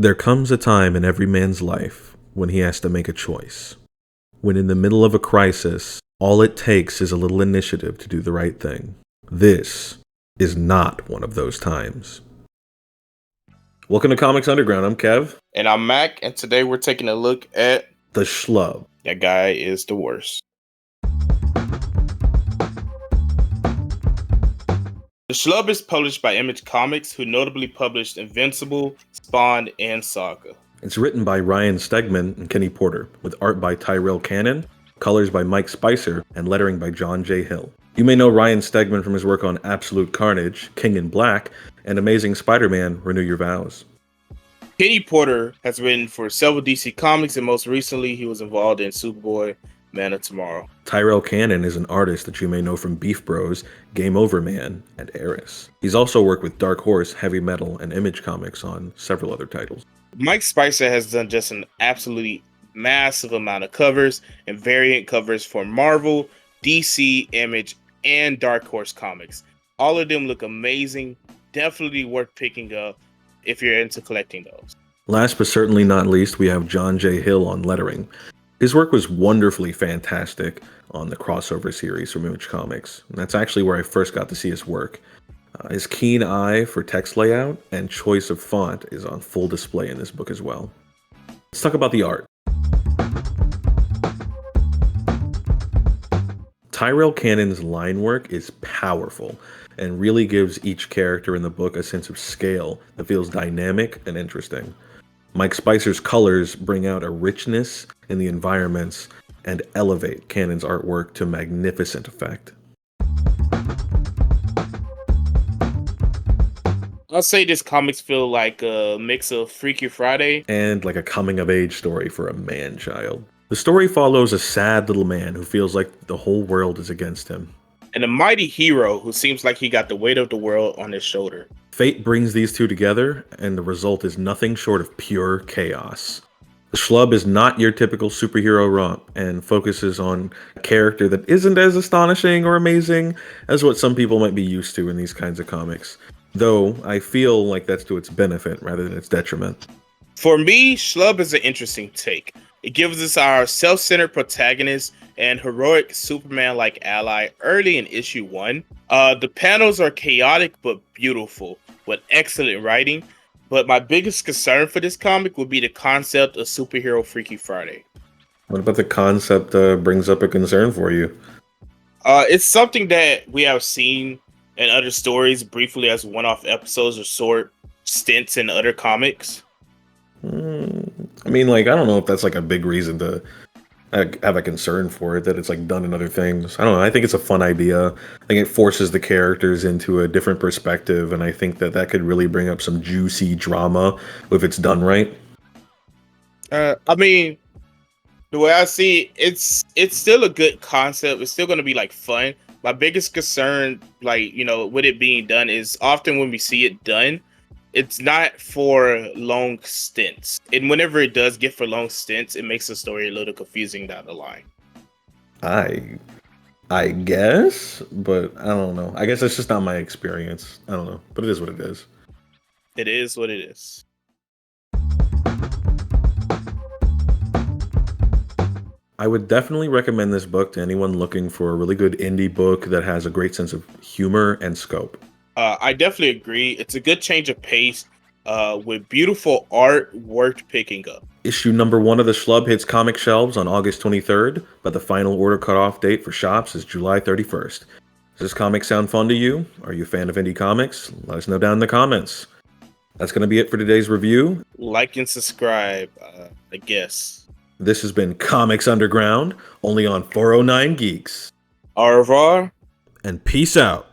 There comes a time in every man's life when he has to make a choice. When in the middle of a crisis, all it takes is a little initiative to do the right thing. This is not one of those times. Welcome to Comics Underground. I'm Kev. And I'm Mac, and today we're taking a look at The Schlub. That guy is the worst. The Schlub is published by Image Comics, who notably published Invincible, Spawn, and Saga. It's written by Ryan Stegman and Kenny Porter, with art by Tyrell Cannon, colors by Mike Spicer, and lettering by John J. Hill. You may know Ryan Stegman from his work on Absolute Carnage, King in Black, and Amazing Spider-Man, Renew Your Vows. Kenny Porter has written for several DC Comics, and most recently he was involved in Superboy, Man of Tomorrow. Tyrell Cannon is an artist that you may know from Beef Bros, Game Over Man, and Eris. He's also worked with Dark Horse, Heavy Metal, and Image Comics on several other titles. Mike Spicer has done just an absolutely massive amount of covers and variant covers for Marvel, DC, Image, and Dark Horse Comics. All of them look amazing, definitely worth picking up if you're into collecting those. Last but certainly not least, we have John J. Hill on lettering. His work was wonderfully fantastic on the crossover series from Image Comics, and that's actually where I first got to see his work. His keen eye for text layout and choice of font is on full display in this book as well. Let's talk about the art. Tyrell Cannon's line work is powerful and really gives each character in the book a sense of scale that feels dynamic and interesting. Mike Spicer's colors bring out a richness in the environments and elevate Cannon's artwork to magnificent effect. I'll say this comics feel like a mix of Freaky Friday and like a coming-of-age story for a man-child. The story follows a sad little man who feels like the whole world is against him, and a mighty hero who seems like he got the weight of the world on his shoulder. Fate brings these two together, and the result is nothing short of pure chaos. The Schlub is not your typical superhero romp, and focuses on a character that isn't as astonishing or amazing as what some people might be used to in these kinds of comics. Though, I feel like that's to its benefit rather than its detriment. For me, Schlub is an interesting take. It gives us our self-centered protagonist and heroic Superman-like ally early in issue 1. The panels are chaotic but beautiful, with excellent writing. But my biggest concern for this comic would be the concept of superhero Freaky Friday. What about the concept brings up a concern for you? It's something that we have seen in other stories briefly as one-off episodes or short stints in other comics. I mean, like, I don't know if that's like a big reason to have a concern for it, that it's like done in other things. I don't know. I think it's a fun idea. I think it forces the characters into a different perspective, and I think that that could really bring up some juicy drama if it's done right. I mean, the way I see it, it's still a good concept. It's still going to be like fun. My biggest concern, like, you know, with it being done is often when we see it done, it's not for long stints. And whenever it does get for long stints, it makes the story a little confusing down the line. I guess, but I don't know. I guess that's just not my experience. I don't know, but it is what it is. It is what it is. I would definitely recommend this book to anyone looking for a really good indie book that has a great sense of humor and scope. I definitely agree. It's a good change of pace with beautiful art worth picking up. Issue number 1 of The Schlub hits comic shelves on August 23rd, but the final order cutoff date for shops is July 31st. Does this comic sound fun to you? Are you a fan of indie comics? Let us know down in the comments. That's going to be it for today's review. Like and subscribe, I guess. This has been Comics Underground, only on 409 Geeks. Au revoir. And peace out.